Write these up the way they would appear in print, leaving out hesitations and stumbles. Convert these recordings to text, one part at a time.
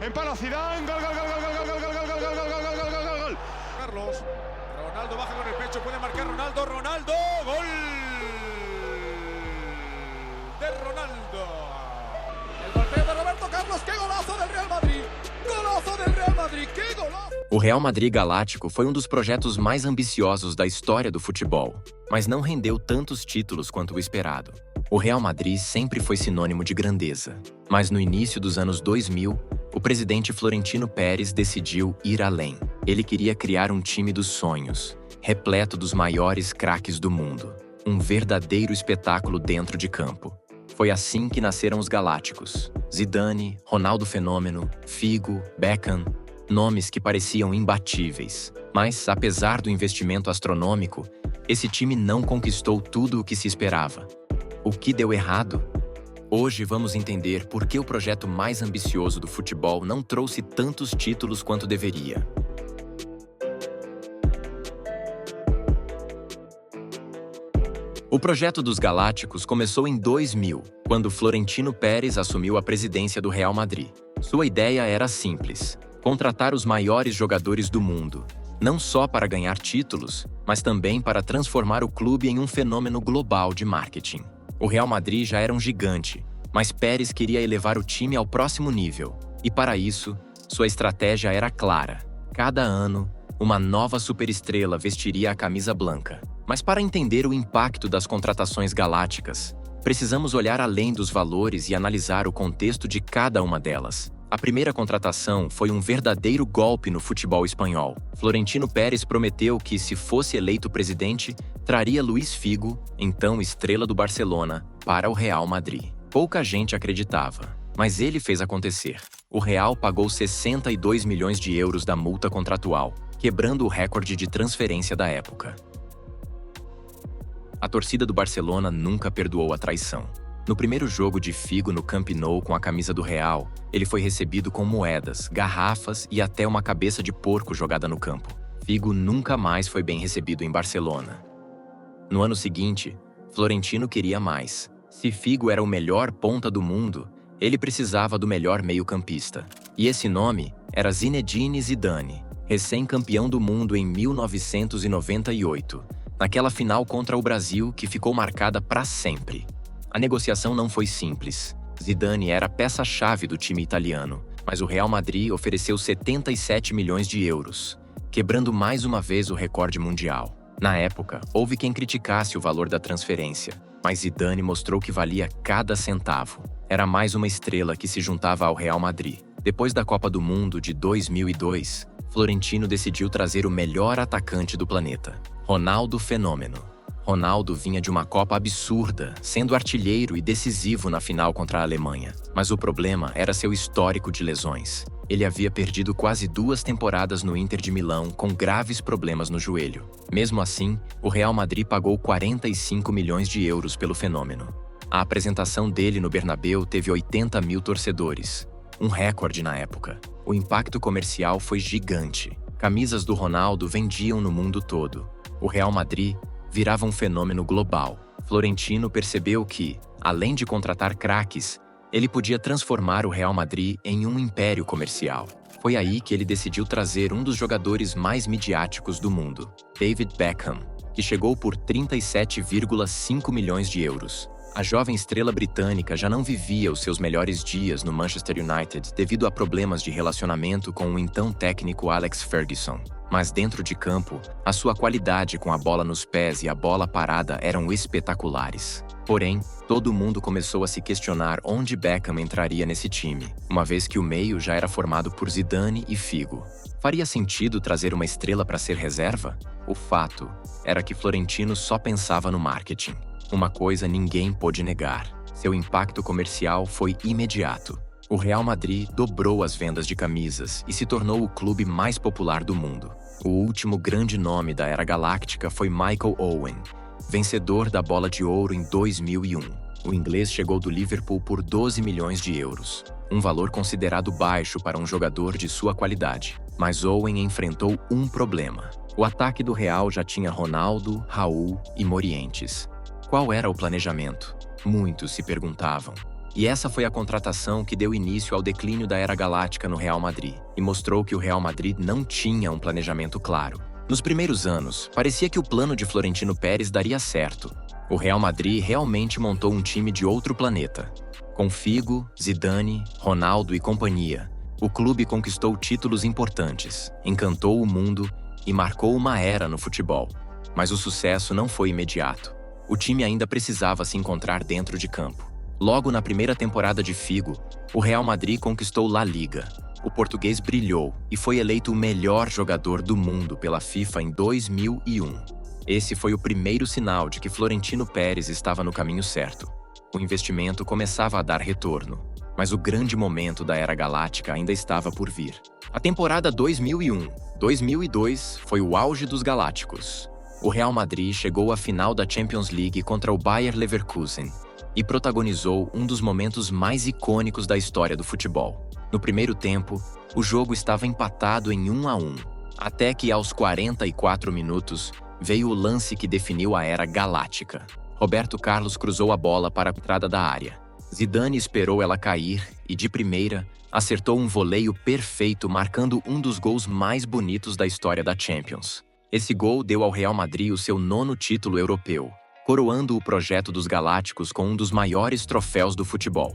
Empala Zidane, gol, gol, gol, gol, gol, gol, gol, gol, gol, gol, gol, gol, gol, gol, gol, gol. Carlos, Ronaldo baja con el pecho, puede marcar Ronaldo, gol de Ronaldo. El golpeo de Roberto Carlos, qué golazo del Real Madrid, golazo del Real Madrid, qué golazo. O Real Madrid Galáctico foi um dos projetos mais ambiciosos da história do futebol, mas não rendeu tantos títulos quanto o esperado. O Real Madrid sempre foi sinônimo de grandeza, mas no início dos anos 2000, o presidente Florentino Pérez decidiu ir além. Ele queria criar um time dos sonhos, repleto dos maiores craques do mundo. Um verdadeiro espetáculo dentro de campo. Foi assim que nasceram os Galácticos. Zidane, Ronaldo Fenômeno, Figo, Beckham, nomes que pareciam imbatíveis. Mas, apesar do investimento astronômico, esse time não conquistou tudo o que se esperava. O que deu errado? Hoje vamos entender por que o projeto mais ambicioso do futebol não trouxe tantos títulos quanto deveria. O projeto dos Galácticos começou em 2000, quando Florentino Pérez assumiu a presidência do Real Madrid. Sua ideia era simples: contratar os maiores jogadores do mundo, não só para ganhar títulos, mas também para transformar o clube em um fenômeno global de marketing. O Real Madrid já era um gigante, mas Pérez queria elevar o time ao próximo nível. E para isso, sua estratégia era clara. Cada ano, uma nova superestrela vestiria a camisa branca. Mas para entender o impacto das contratações galácticas, precisamos olhar além dos valores e analisar o contexto de cada uma delas. A primeira contratação foi um verdadeiro golpe no futebol espanhol. Florentino Pérez prometeu que, se fosse eleito presidente, traria Luís Figo, então estrela do Barcelona, para o Real Madrid. Pouca gente acreditava, mas ele fez acontecer. O Real pagou 62 milhões de euros da multa contratual, quebrando o recorde de transferência da época. A torcida do Barcelona nunca perdoou a traição. No primeiro jogo de Figo no Camp Nou com a camisa do Real, ele foi recebido com moedas, garrafas e até uma cabeça de porco jogada no campo. Figo nunca mais foi bem recebido em Barcelona. No ano seguinte, Florentino queria mais. Se Figo era o melhor ponta do mundo, ele precisava do melhor meio-campista. E esse nome era Zinedine Zidane, recém-campeão do mundo em 1998, naquela final contra o Brasil que ficou marcada para sempre. A negociação não foi simples. Zidane era a peça-chave do time italiano, mas o Real Madrid ofereceu 77 milhões de euros, quebrando mais uma vez o recorde mundial. Na época, houve quem criticasse o valor da transferência, mas Zidane mostrou que valia cada centavo. Era mais uma estrela que se juntava ao Real Madrid. Depois da Copa do Mundo de 2002, Florentino decidiu trazer o melhor atacante do planeta, Ronaldo Fenômeno. Ronaldo vinha de uma Copa absurda, sendo artilheiro e decisivo na final contra a Alemanha. Mas o problema era seu histórico de lesões. Ele havia perdido quase 2 temporadas no Inter de Milão com graves problemas no joelho. Mesmo assim, o Real Madrid pagou 45 milhões de euros pelo Fenômeno. A apresentação dele no Bernabéu teve 80 mil torcedores, um recorde na época. O impacto comercial foi gigante. Camisas do Ronaldo vendiam no mundo todo. O Real Madrid virava um fenômeno global. Florentino percebeu que, além de contratar craques, ele podia transformar o Real Madrid em um império comercial. Foi aí que ele decidiu trazer um dos jogadores mais midiáticos do mundo, David Beckham, que chegou por 37,5 milhões de euros. A jovem estrela britânica já não vivia os seus melhores dias no Manchester United devido a problemas de relacionamento com o então técnico Alex Ferguson. Mas dentro de campo, a sua qualidade com a bola nos pés e a bola parada eram espetaculares. Porém, todo mundo começou a se questionar onde Beckham entraria nesse time, uma vez que o meio já era formado por Zidane e Figo. Faria sentido trazer uma estrela para ser reserva? O fato era que Florentino só pensava no marketing. Uma coisa ninguém pôde negar: seu impacto comercial foi imediato. O Real Madrid dobrou as vendas de camisas e se tornou o clube mais popular do mundo. O último grande nome da era galáctica foi Michael Owen, vencedor da Bola de Ouro em 2001. O inglês chegou do Liverpool por 12 milhões de euros, um valor considerado baixo para um jogador de sua qualidade. Mas Owen enfrentou um problema. O ataque do Real já tinha Ronaldo, Raul e Morientes. Qual era o planejamento? Muitos se perguntavam. E essa foi a contratação que deu início ao declínio da era galáctica no Real Madrid e mostrou que o Real Madrid não tinha um planejamento claro. Nos primeiros anos, parecia que o plano de Florentino Pérez daria certo. O Real Madrid realmente montou um time de outro planeta. Com Figo, Zidane, Ronaldo e companhia, o clube conquistou títulos importantes, encantou o mundo e marcou uma era no futebol. Mas o sucesso não foi imediato. O time ainda precisava se encontrar dentro de campo. Logo na primeira temporada de Figo, o Real Madrid conquistou La Liga. O português brilhou e foi eleito o melhor jogador do mundo pela FIFA em 2001. Esse foi o primeiro sinal de que Florentino Pérez estava no caminho certo. O investimento começava a dar retorno, mas o grande momento da era galáctica ainda estava por vir. A temporada 2001-2002 foi o auge dos galácticos. O Real Madrid chegou à final da Champions League contra o Bayer Leverkusen e protagonizou um dos momentos mais icônicos da história do futebol. No primeiro tempo, o jogo estava empatado em 1-1, até que aos 44 minutos veio o lance que definiu a era galáctica. Roberto Carlos cruzou a bola para a entrada da área. Zidane esperou ela cair e, de primeira, acertou um voleio perfeito, marcando um dos gols mais bonitos da história da Champions. Esse gol deu ao Real Madrid o seu 9º título europeu, coroando o projeto dos Galácticos com um dos maiores troféus do futebol.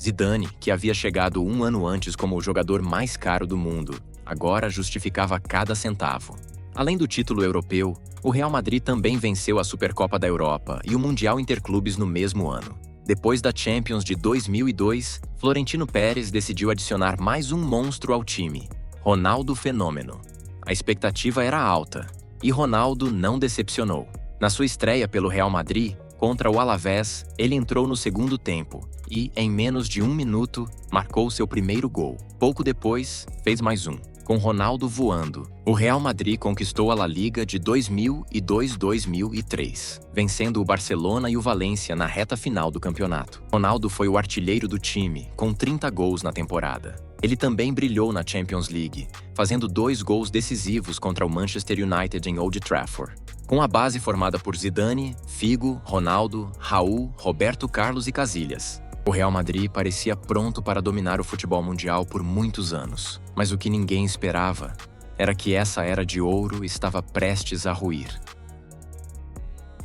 Zidane, que havia chegado um ano antes como o jogador mais caro do mundo, agora justificava cada centavo. Além do título europeu, o Real Madrid também venceu a Supercopa da Europa e o Mundial Interclubes no mesmo ano. Depois da Champions de 2002, Florentino Pérez decidiu adicionar mais um monstro ao time, Ronaldo Fenômeno. A expectativa era alta, e Ronaldo não decepcionou. Na sua estreia pelo Real Madrid, contra o Alavés, ele entrou no segundo tempo e, em menos de 1 minuto, marcou seu primeiro gol. Pouco depois, fez mais um. Com Ronaldo voando, o Real Madrid conquistou a La Liga de 2002-2003, vencendo o Barcelona e o Valência na reta final do campeonato. Ronaldo foi o artilheiro do time, com 30 gols na temporada. Ele também brilhou na Champions League, fazendo 2 gols decisivos contra o Manchester United em Old Trafford. Com a base formada por Zidane, Figo, Ronaldo, Raul, Roberto Carlos e Casillas, o Real Madrid parecia pronto para dominar o futebol mundial por muitos anos. Mas o que ninguém esperava era que essa era de ouro estava prestes a ruir.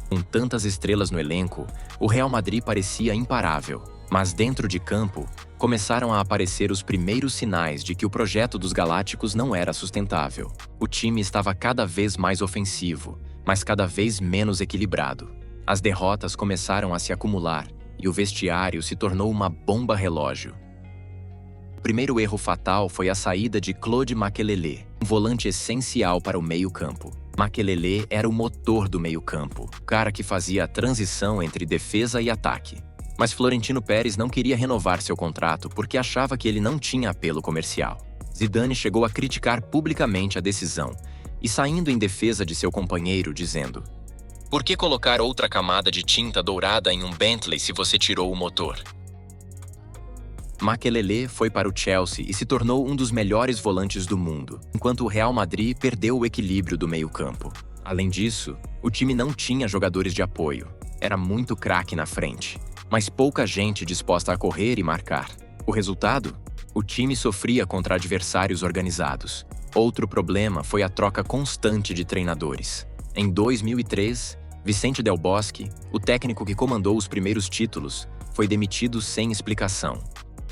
Com tantas estrelas no elenco, o Real Madrid parecia imparável. Mas dentro de campo, começaram a aparecer os primeiros sinais de que o projeto dos Galácticos não era sustentável. O time estava cada vez mais ofensivo, mas cada vez menos equilibrado. As derrotas começaram a se acumular e o vestiário se tornou uma bomba relógio. O primeiro erro fatal foi a saída de Claude Makélélé, um volante essencial para o meio-campo. Makélélé era o motor do meio-campo, o cara que fazia a transição entre defesa e ataque. Mas Florentino Pérez não queria renovar seu contrato porque achava que ele não tinha apelo comercial. Zidane chegou a criticar publicamente a decisão e saindo em defesa de seu companheiro, dizendo: "Por que colocar outra camada de tinta dourada em um Bentley se você tirou o motor?" Makélélé foi para o Chelsea e se tornou um dos melhores volantes do mundo, enquanto o Real Madrid perdeu o equilíbrio do meio-campo. Além disso, o time não tinha jogadores de apoio. Era muito craque na frente, mas pouca gente disposta a correr e marcar. O resultado? O time sofria contra adversários organizados. Outro problema foi a troca constante de treinadores. Em 2003, Vicente Del Bosque, o técnico que comandou os primeiros títulos, foi demitido sem explicação.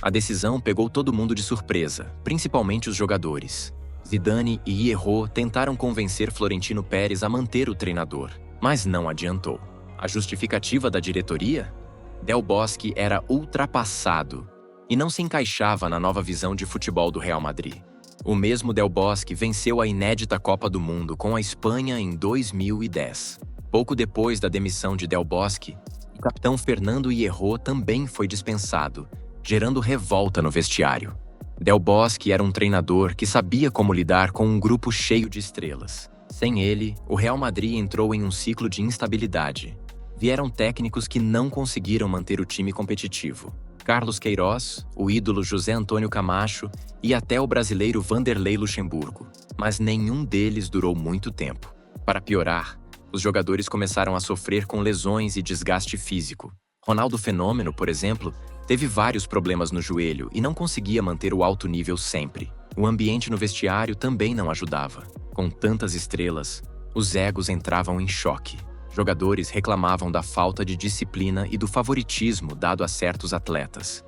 A decisão pegou todo mundo de surpresa, principalmente os jogadores. Zidane e Hierro tentaram convencer Florentino Pérez a manter o treinador, mas não adiantou. A justificativa da diretoria? Del Bosque era ultrapassado e não se encaixava na nova visão de futebol do Real Madrid. O mesmo Del Bosque venceu a inédita Copa do Mundo com a Espanha em 2010. Pouco depois da demissão de Del Bosque, o capitão Fernando Hierro também foi dispensado, gerando revolta no vestiário. Del Bosque era um treinador que sabia como lidar com um grupo cheio de estrelas. Sem ele, o Real Madrid entrou em um ciclo de instabilidade. Vieram técnicos que não conseguiram manter o time competitivo. Carlos Queiroz, o ídolo José Antônio Camacho e até o brasileiro Vanderlei Luxemburgo. Mas nenhum deles durou muito tempo. Para piorar, os jogadores começaram a sofrer com lesões e desgaste físico. Ronaldo Fenômeno, por exemplo, Teve vários problemas no joelho e não conseguia manter o alto nível sempre. O ambiente no vestiário também não ajudava. Com tantas estrelas, os egos entravam em choque. Jogadores reclamavam da falta de disciplina e do favoritismo dado a certos atletas.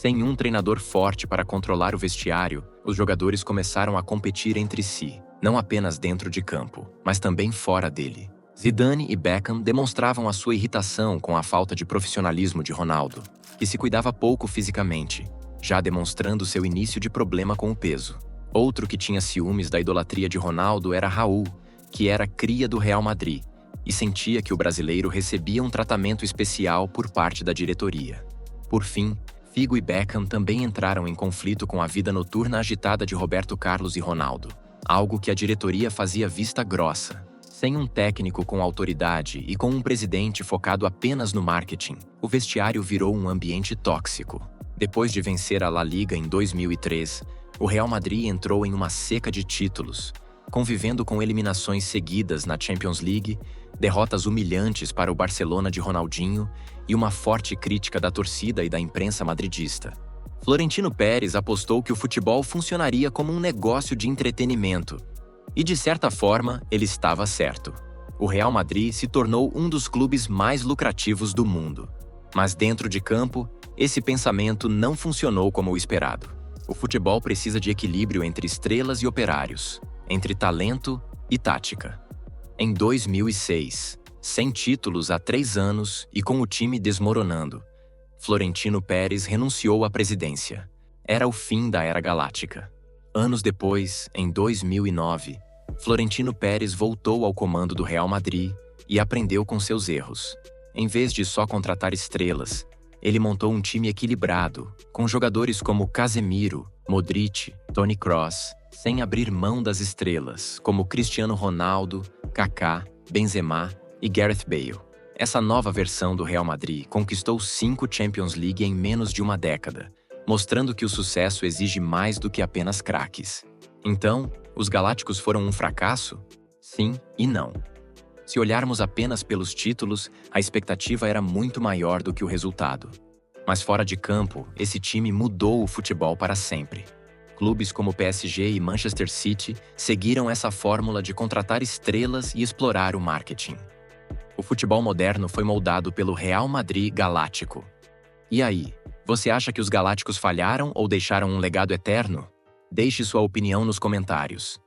Sem um treinador forte para controlar o vestiário, os jogadores começaram a competir entre si, não apenas dentro de campo, mas também fora dele. Zidane e Beckham demonstravam a sua irritação com a falta de profissionalismo de Ronaldo, que se cuidava pouco fisicamente, já demonstrando seu início de problema com o peso. Outro que tinha ciúmes da idolatria de Ronaldo era Raul, que era cria do Real Madrid, e sentia que o brasileiro recebia um tratamento especial por parte da diretoria. Por fim, Figo e Beckham também entraram em conflito com a vida noturna agitada de Roberto Carlos e Ronaldo, algo que a diretoria fazia vista grossa. Sem um técnico com autoridade e com um presidente focado apenas no marketing, o vestiário virou um ambiente tóxico. Depois de vencer a La Liga em 2003, o Real Madrid entrou em uma seca de títulos, convivendo com eliminações seguidas na Champions League, derrotas humilhantes para o Barcelona de Ronaldinho e uma forte crítica da torcida e da imprensa madridista. Florentino Pérez apostou que o futebol funcionaria como um negócio de entretenimento. E, de certa forma, ele estava certo. O Real Madrid se tornou um dos clubes mais lucrativos do mundo. Mas dentro de campo, esse pensamento não funcionou como o esperado. O futebol precisa de equilíbrio entre estrelas e operários, entre talento e tática. Em 2006, sem títulos há 3 anos e com o time desmoronando, Florentino Pérez renunciou à presidência. Era o fim da Era Galáctica. Anos depois, em 2009, Florentino Pérez voltou ao comando do Real Madrid e aprendeu com seus erros. Em vez de só contratar estrelas, ele montou um time equilibrado, com jogadores como Casemiro, Modric, Toni Kroos, sem abrir mão das estrelas, como Cristiano Ronaldo, Kaká, Benzema e Gareth Bale. Essa nova versão do Real Madrid conquistou 5 Champions League em menos de uma década, mostrando que o sucesso exige mais do que apenas craques. Então, os Galácticos foram um fracasso? Sim e não. Se olharmos apenas pelos títulos, a expectativa era muito maior do que o resultado. Mas fora de campo, esse time mudou o futebol para sempre. Clubes como PSG e Manchester City seguiram essa fórmula de contratar estrelas e explorar o marketing. O futebol moderno foi moldado pelo Real Madrid Galáctico. E aí, você acha que os Galácticos falharam ou deixaram um legado eterno? Deixe sua opinião nos comentários.